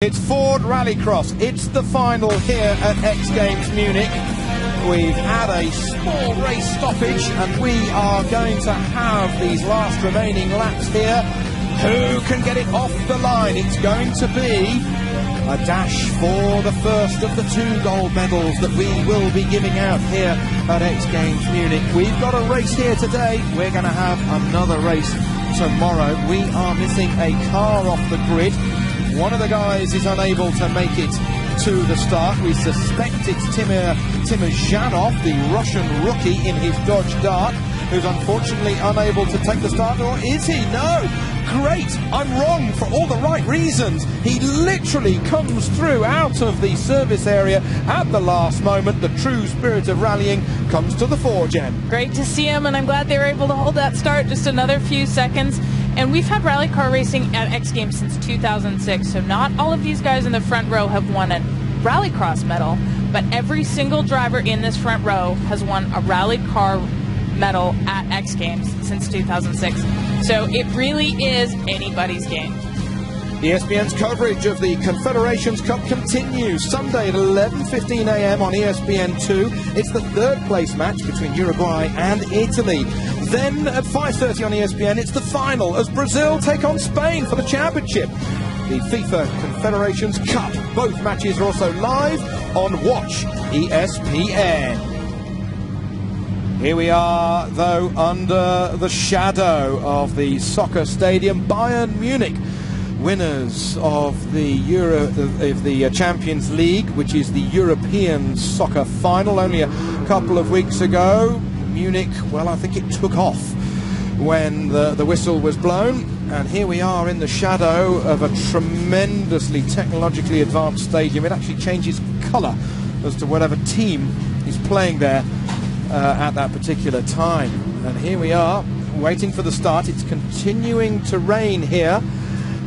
It's Ford Rallycross. It's the final here at X Games Munich. We've had a small race stoppage and we are going to have these last remaining laps here. Who can get it off the line? It's going to be a dash for the first of the 2 gold medals that we will be giving out here at X Games Munich. We've got a race here today. We're going to have another race tomorrow. We are missing a car off the grid. One of the guys is unable to make it to the start. We suspect it's Timur Zhanov, the Russian rookie in his Dodge Dart, who's unfortunately unable to take the start. Or is he? No! Great! I'm wrong for all the right reasons. He literally comes through out of the service area at the last moment. The true spirit of rallying comes to the fore, Jen. Great to see him, and I'm glad they were able to hold that start just another few seconds. And we've had rally car racing at X Games since 2006, so not all of these guys in the front row have won a Rallycross medal, but every single driver in this front row has won a rally car medal at X Games since 2006. So it really is anybody's game. ESPN's coverage of the Confederations Cup continues Sunday at 11:15 a.m. on ESPN2. It's the third place match between Uruguay and Italy. Then at 5:30 on ESPN, it's the final as Brazil take on Spain for the championship. The FIFA Confederations Cup. Both matches are also live on Watch ESPN. Here we are, though, under the shadow of the soccer stadium. Bayern Munich, winners of the Champions League, which is the European soccer final, only a couple of weeks ago. Munich, well, I think it took off when the whistle was blown, and here we are in the shadow of a tremendously technologically advanced stadium. It actually changes colour as to whatever team is playing there at that particular time. And here we are waiting for the start. It's continuing to rain here,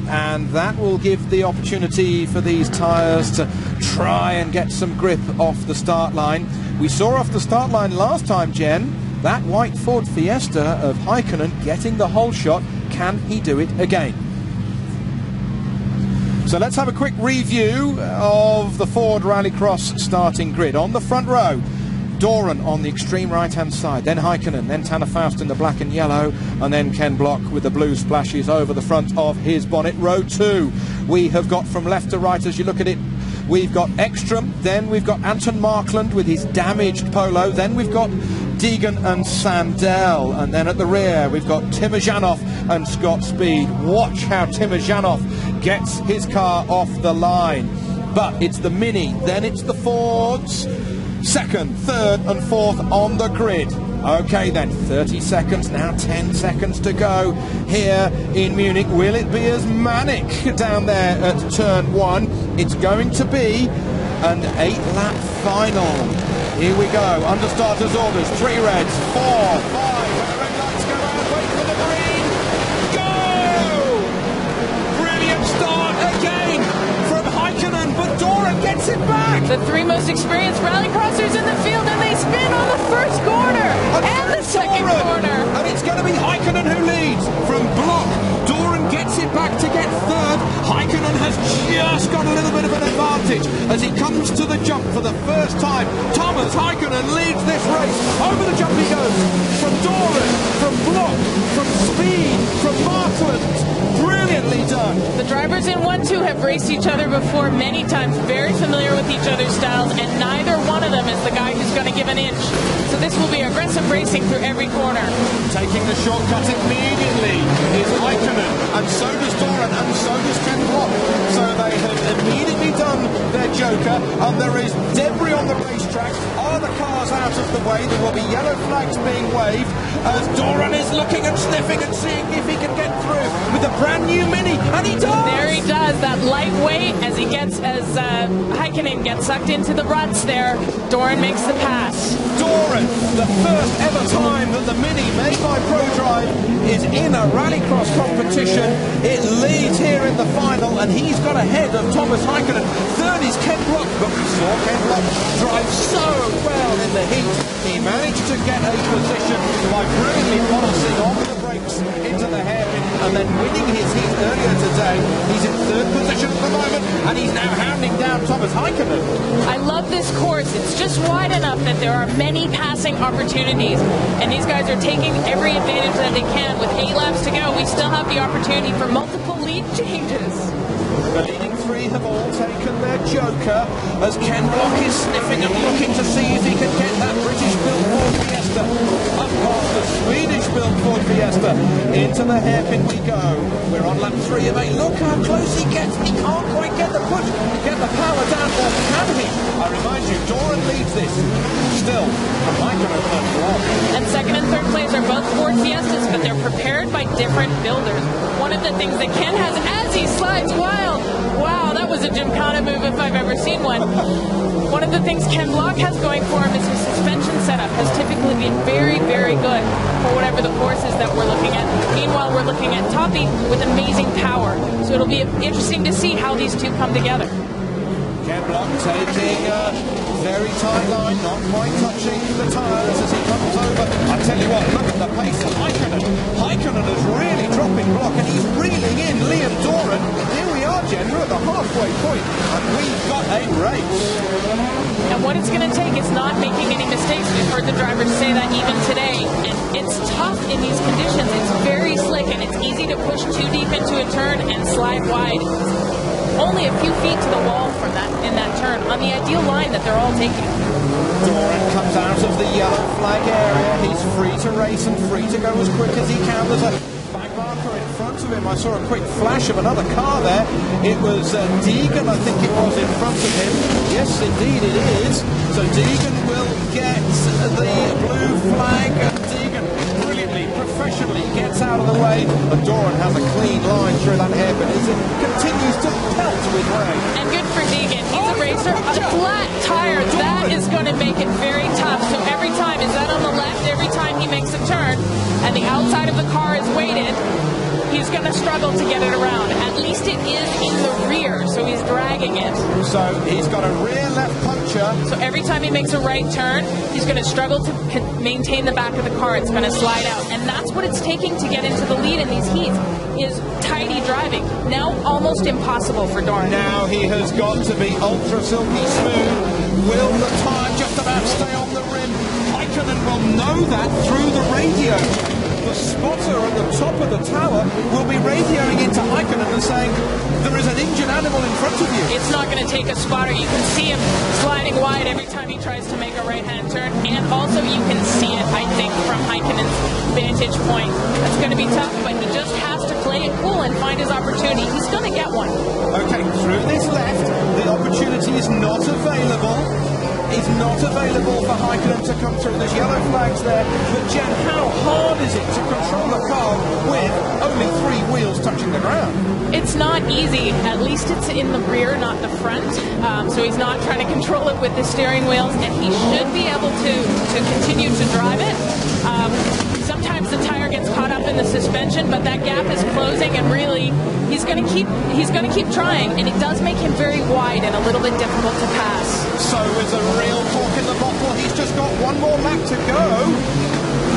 and that will give the opportunity for these tyres to try and get some grip off the start line. We saw off the start line last time, Jen, that white Ford Fiesta of Häkkinen getting the whole shot. Can he do it again? So let's have a quick review of the Ford Rallycross starting grid. On the front row, Doran on the extreme right-hand side, then Häkkinen, then Tanner Faust in the black and yellow, and then Ken Block with the blue splashes over the front of his bonnet. Row 2, we have got from left to right as you look at it, we've got Ekstrom, then we've got Anton Markland with his damaged Polo, then we've got Deegan and Sandell, and then at the rear we've got Timur Zhanov and Scott Speed. Watch how Timur Zhanov gets his car off the line. But it's the Mini, then it's the Fords, second, third and fourth on the grid. Okay then, 30 seconds, now 10 seconds to go here in Munich. Will it be as manic down there at turn 1? It's going to be an 8-lap final. Here we go, under starters orders, 3 reds, 4, 5, when the red lights go out, wait for the green, go! Brilliant start again from Häkkinen, but Doran gets it back! The 3 most experienced rallycrossers in the field, and they spin on the first corner and the second corner. And it's going to be Häkkinen who leads from Block. Doran gets it back to get third. Häkkinen has just got a little bit of an advantage as he comes to the jump for the first time. Thomas Häkkinen leads this race. Over the jump he goes. From Doran, from Block, from Speed, from Markland. Brilliantly done. The drivers in 1-2 have raced each other before many times, very familiar with each other's styles, and neither one of them is the guy who's going to give an inch. So this will be aggressive racing through every corner. Taking the shortcut immediately is Häkkinen, and so does Doran, and so does Ken Block. So they have immediately done their joker, and there is debris on the racetrack. Are the cars out of the way? There will be yellow flags being waved as Doran is looking and sniffing and seeing if he can get through with a brand new Mini, and he does! There he does, that lightweight as Häkkinen gets sucked into the ruts there. Doran makes the pass. Doran, the first ever time that the Mini made by ProDrive is in a rallycross competition. It leads here in the final, and he's got ahead of Thomas Häkkinen. Third is Ken Block, but we saw Ken Block drive so well in the heat. He managed to get a position by brilliantly balancing on the brakes into the hairpin. and then winning his heat earlier today. He's in third position at the moment, and he's now hounding down Thomas Heikkinen. I love this course. It's just wide enough that there are many passing opportunities, and these guys are taking every advantage that they can. With 8 laps to go, we still have the opportunity for multiple lead changes. The leading three have all taken their joker as Ken Block is sniffing and looking to see if he can get that British-built Ford Fiesta up past the Swedish-built Ford Fiesta. Into the hairpin we go. We're on lap 3 of 8. Look how close he gets. He can't quite get the push, get the power down, or can he? I remind you, Doran leads this. Still, from Heikkinen and Block. And second and third place are both Ford Fiestas, but they're prepared by different builders. One of the things that Ken has as he slides wild. Wow, that was a Gymkhana move if I've ever seen one. One of the things Ken Block has going for him is his suspension setup has typically been very, very good for whatever the courses that we're looking at. Meanwhile, we're looking at Toppy with amazing power. So it'll be interesting to see how these two come together. Ken Block taking a very tight line, not quite touching the tyres as he comes over. I tell you what, look at the pace of Heikkinen. Heikkinen is really dropping Block, and he's reeling in Liam Doran. Here we are, Jen, we're at the halfway point, and we've got a race. And what it's going to take is not making any mistakes. We've heard the drivers say that even today. And it's tough in these conditions. It's very slick, and it's easy to push too deep into a turn and slide wide. Only a few feet to the wall from that in that turn on the ideal line that they're all taking. Doran comes out of the yellow flag area. He's free to race and free to go as quick as he can. There's a back marker in front of him. I saw a quick flash of another car there. It was Deegan, I think it was, in front of him. Yes, indeed it is. So Deegan will get the blue flag. Deegan brilliantly, professionally gets out of the way. But Doran has a clean line through that hairpin as it continues to pelt with rain. And good for Deegan. He's a racer. A flat tire, that is going to make it very tough. So every time, is that on the left? Every time he makes a turn and the outside of the car is weighted, he's going to struggle to get it around. At least it is in the rear, so he's dragging it. So he's got a rear left puncture. So every time he makes a right turn, he's going to struggle to maintain the back of the car. It's going to slide out. And that's what it's taking to get into the lead in these heats, is tidy driving. Now almost impossible for Doran. Now he has got to be ultra silky smooth. Will the tire just about stay on the rim? Heikkinen will know that through the radio. The spotter at the top of the tower will be radioing into Heikkinen and saying, there is an injured animal in front of you. It's not going to take a spotter. You can see him sliding wide every time he tries to make a right-hand turn. And also you can see it, I think, from Heikkinen's vantage point. That's going to be tough, but he just has to play it cool and find his opportunity. He's going to get one. Okay, through this left, the opportunity is not available. Is not available for Heikkinen to come through. There's yellow flags there. But Jen, how hard is it to control a car with only 3 wheels touching the ground? It's not easy. At least it's in the rear, not the front. So he's not trying to control it with the steering wheels, and he should be able to continue to drive it. Sometimes the tire gets caught up in the suspension, but that gap is closing, and really he's going to keep trying, and it does make him very wide and a little bit difficult to pass. So is a real cork in the bottle. He's just got one more lap to go.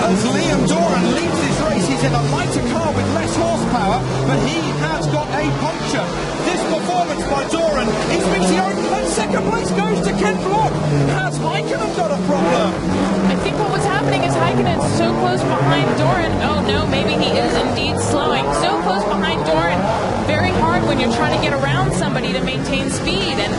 As Liam Doran leads this race, he's in a lighter car with less horsepower, but he has got a puncture. This performance by Doran is Meteoric, and second place goes to Ken Block. Has Heikkinen got a problem? I think what was happening is Heikkinen's so close behind Doran. Oh no, maybe he is indeed slowing. So close behind Doran. Very hard when you're trying to get around somebody to maintain speed, and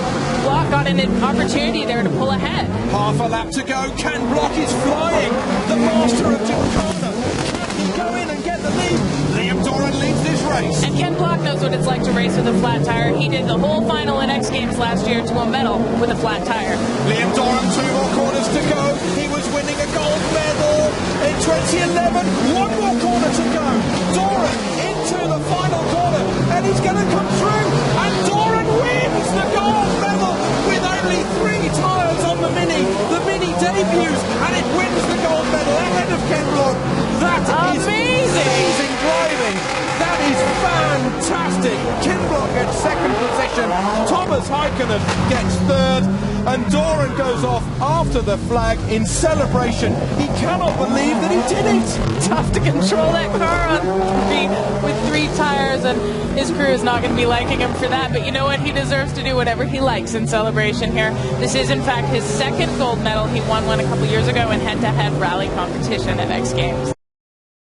Block got an opportunity there to pull ahead. Half a lap to go. Ken Block is flying. The master of Gymkhana. Can he go in and get the lead? Liam Doran leads this race. And Ken Block knows what it's like to race with a flat tire. He did the whole final in X Games last year to a medal with a flat tire. Liam Doran, 2 more corners to go. He was winning a gold medal in 2011. 1 more corner to go. Doran into the final corner, and he's going to come through. And Doran wins the gold medal with only 3 tyres on the Mini. The Mini debuts, and it wins the gold medal ahead of Ken Block. That is amazing driving. That is fantastic. Ken Block at second position. Thomas Thomas Heikkinen gets third, and Doran goes off after the flag in celebration. He cannot believe that he did it. Tough to control that car with 3 tires, and his crew is not going to be liking him for that. But you know what? He deserves to do whatever he likes in celebration here. This is, in fact, his 2nd gold medal. He won one a couple years ago in head-to-head rally competition at X Games.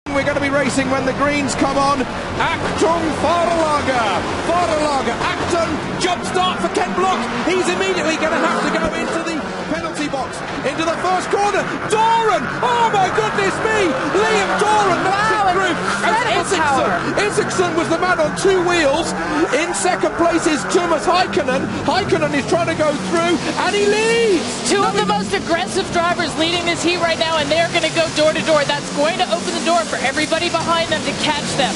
We're going to be racing when the greens come on. Achtung Vorlager. Achtung, jump start for Ken Block. He's immediately going to have to go into the penalty box, into the first corner. Doran, oh my goodness me. Liam Doran knocks it through. Isaacson was the man on 2 wheels. In 2nd place is Thomas Heikkinen. Heikkinen is trying to go through, and he leads. 2 of the most aggressive drivers leading this heat right now, and they're going to go door to door. That's going to open the door for everybody behind them to catch them.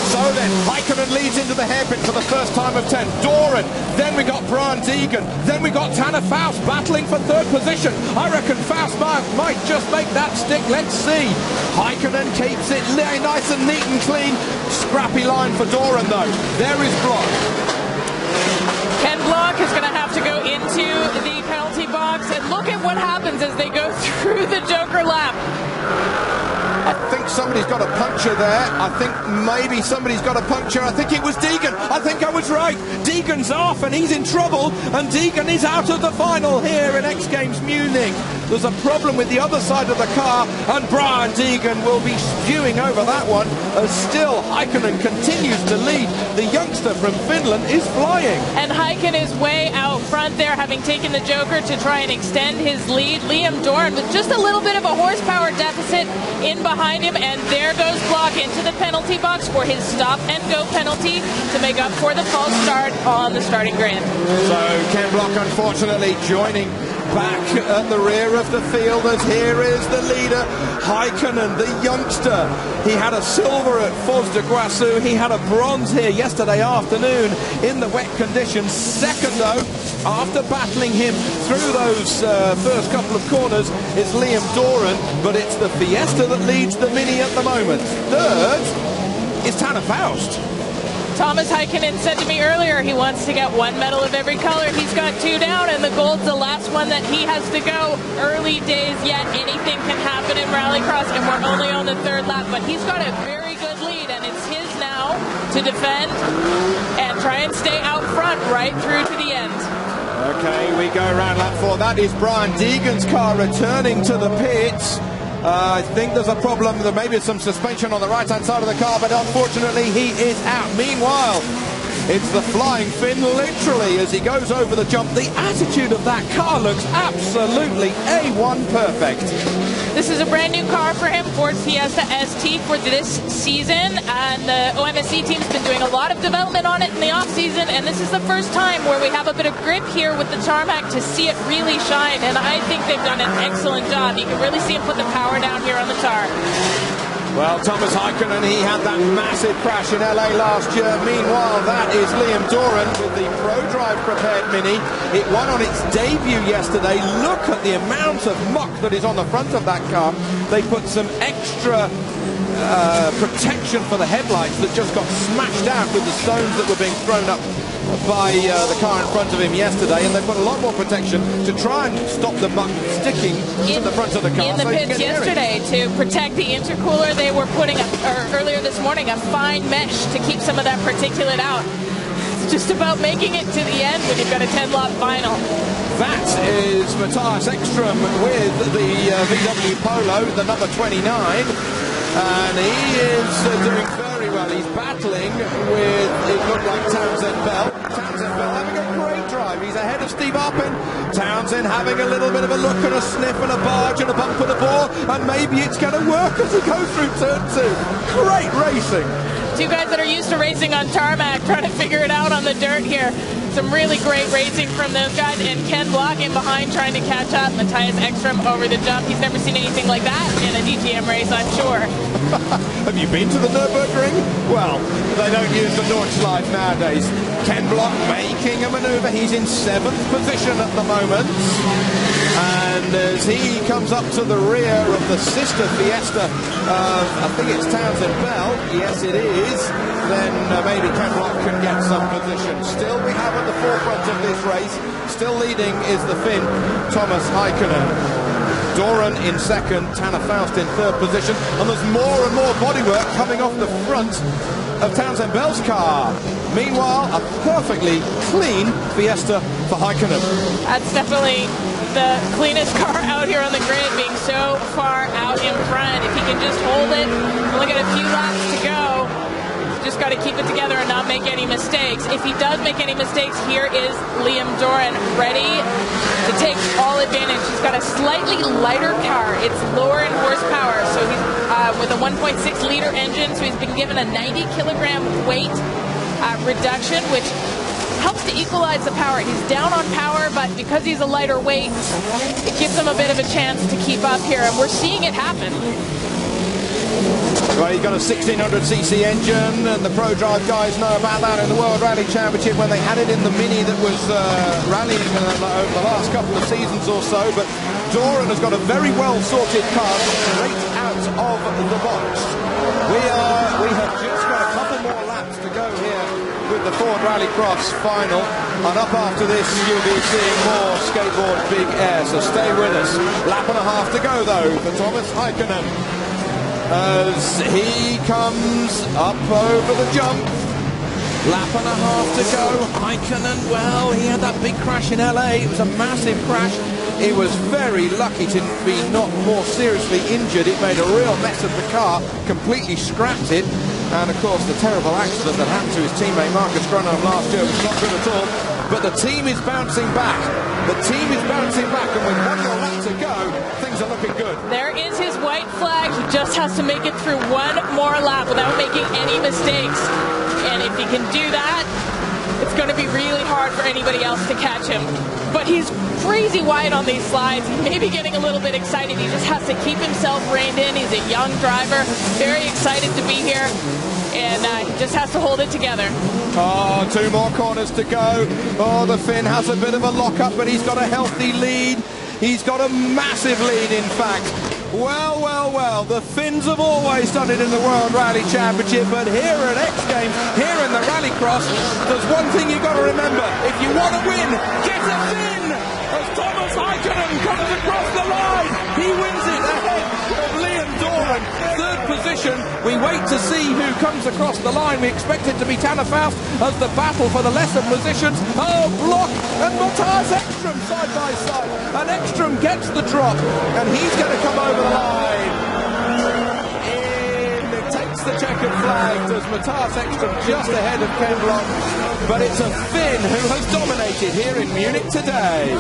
So then, Heikkinen leads into the hairpin for the first time of 10. Doran, then we got Brian Deegan, then we got Tanner Faust battling for 3rd position. I reckon Faust might just make that stick. Let's see. Heikkinen keeps it nice and neat and clean. Scrappy line for Doran though. There is Block. Ken Block is going to have to go into the penalty box, and look at what happens as they go through the Joker lap. I think somebody's got a puncture there. I think maybe somebody's got a puncture. I think it was Deegan. I think I was right. Deegan's off and he's in trouble, and Deegan is out of the final here in X Games Munich. There's a problem with the other side of the car, and Brian Deegan will be spewing over that one as still Heikkinen continues to lead. The youngster from Finland is flying. And Heikkinen is way out front there, having taken the Joker to try and extend his lead. Liam Doran with just a little bit of a horsepower deficit in behind him, and there goes Block into the penalty box for his stop-and-go penalty to make up for the false start on the starting grid. So Ken Block unfortunately joining back at the rear of the field, as here is the leader, Heikkinen, the youngster. He had a silver at Foz de Guasu. He had a bronze here yesterday afternoon in the wet conditions. 2nd though, after battling him through those first couple of corners, is Liam Doran, but it's the Fiesta that leads the Mini at the moment. 3rd is Tanner Faust. Thomas Heikkinen said to me earlier he wants to get 1 medal of every color. He's got 2 down, and the gold's the last one that he has to go. Early days yet, anything can happen in Rallycross, and we're only on the 3rd lap, but he's got a very good lead, and it's his now to defend and try and stay out front right through to the end. Okay, we go around lap 4. That is Brian Deegan's car returning to the pits. I think there's a problem. There may be some suspension on the right-hand side of the car, but unfortunately he is out. Meanwhile, it's the flying Finn, literally, as he goes over the jump. The attitude of that car looks absolutely A1 perfect. This is a brand new car for him, Ford Fiesta ST for this season, and the OMSC team's been doing a lot of development on it in the off-season, and this is the first time where we have a bit of grip here with the tarmac to see it really shine, and I think they've done an excellent job. You can really see him put the power down here on the tar. Well, Thomas Heikkinen, he had that massive crash in LA last year. Meanwhile, that is Liam Doran with the ProDrive prepared Mini. It won on its debut yesterday. Look at the amount of muck that is on the front of that car. They put some extra protection for the headlights that just got smashed out with the stones that were being thrown up by the car in front of him yesterday, and they put a lot more protection to try and stop the muck sticking to the front of the car. In the pits yesterday to protect the intercooler, they were putting, earlier this morning, a fine mesh to keep some of that particulate out. It's just about making it to the end when you've got a 10-lap final. That is Matthias Ekström with the VW Polo, the number 29, and he is doing very well. He's battling with, it looked like Townsend Bell. Townsend Bell having a great drive. He's ahead of Steve Arpin. Townsend having a little bit of a look and a sniff and a barge and a bump for the ball, and maybe it's going to work as he goes through turn 2. Great racing. 2 guys that are used to racing on tarmac trying to figure it out on the dirt here. Some really great racing from those guys, and Ken Block in behind trying to catch up. Matthias Ekström over the jump. He's never seen anything like that in a DTM race, I'm sure. Have you been to the Nürburgring? Well, they don't use the Nordschleife nowadays. Ken Block making a maneuver. He's in 7th position at the moment. And as he comes up to the rear of the sister Fiesta, I think it's Townsend Bell, yes it is, then maybe Kenlock can get some position. Still we have at the forefront of this race, still leading is the Finn, Thomas Heikkinen. Doran in second, Tanner Faust in third position, and there's more and more bodywork coming off the front of Townsend Bell's car. Meanwhile, a perfectly clean Fiesta for Heikkinen. That's definitely the cleanest car out here on the grid, being so far out in front. If he can just hold it, only got a few laps to go. Just got to keep it together and not make any mistakes. If he does make any mistakes, here is Liam Doran ready to take all advantage. He's got a slightly lighter car. It's lower in horsepower, so he's with a 1.6 liter engine, so he's been given a 90 kilogram weight reduction, which helps to equalize the power. He's down on power, but because he's a lighter weight, it gives him a bit of a chance to keep up here, and we're seeing it happen. Well, he's got a 1600cc engine, and the Pro Drive guys know about that in the World Rally Championship when they had it in the Mini that was rallying over the last couple of seasons or so. But Doran has got a very well-sorted car straight out of the box. We have just got a couple more laps to go here with the Ford Rallycross final, and up after this you'll be seeing more skateboard big air, so stay with us. Lap and a half to go though for Thomas Heikkinen as he comes up over the jump. Lap and a half to go. Heikkinen, well, he had that big crash in LA. It was a massive crash. He was very lucky to be not more seriously injured. It made a real mess of the car, completely scrapped it. And of course, the terrible accident that happened to his teammate Marcus Gronholm last year was not good at all. But the team is bouncing back. The team is bouncing back, and with 1 more lap to go, things are looking good. There is his white flag. He just has to make it through one more lap without making any mistakes. And if he can do that, it's going to be really hard for anybody else to catch him. But he's crazy wide on these slides. He may be getting a little bit excited. He just has to keep himself reined in. He's a young driver, very excited to be here. And he just has to hold it together. Oh, 2 more corners to go. Oh, the Finn has a bit of a lock-up, but he's got a healthy lead. He's got a massive lead, in fact. Well, well, well, the Finns have always done it in the World Rally Championship, but here at X Games, here in the Rallycross, there's one thing you've got to remember. If you want to win, get a Finn! As Thomas Heikkinen comes across the line, he wins it ahead of Liam Doran. Third position. We wait to see who comes across the line. We expect it to be Tanner Faust as the battle for the lesser positions. Oh, Block and Matthias Ekstrom side by side. And Ekstrom gets the drop, and he's going to come over the line. It takes the checkered flag as Matthias Ekstrom just ahead of Ken Block. But it's a Finn who has dominated here in Munich today.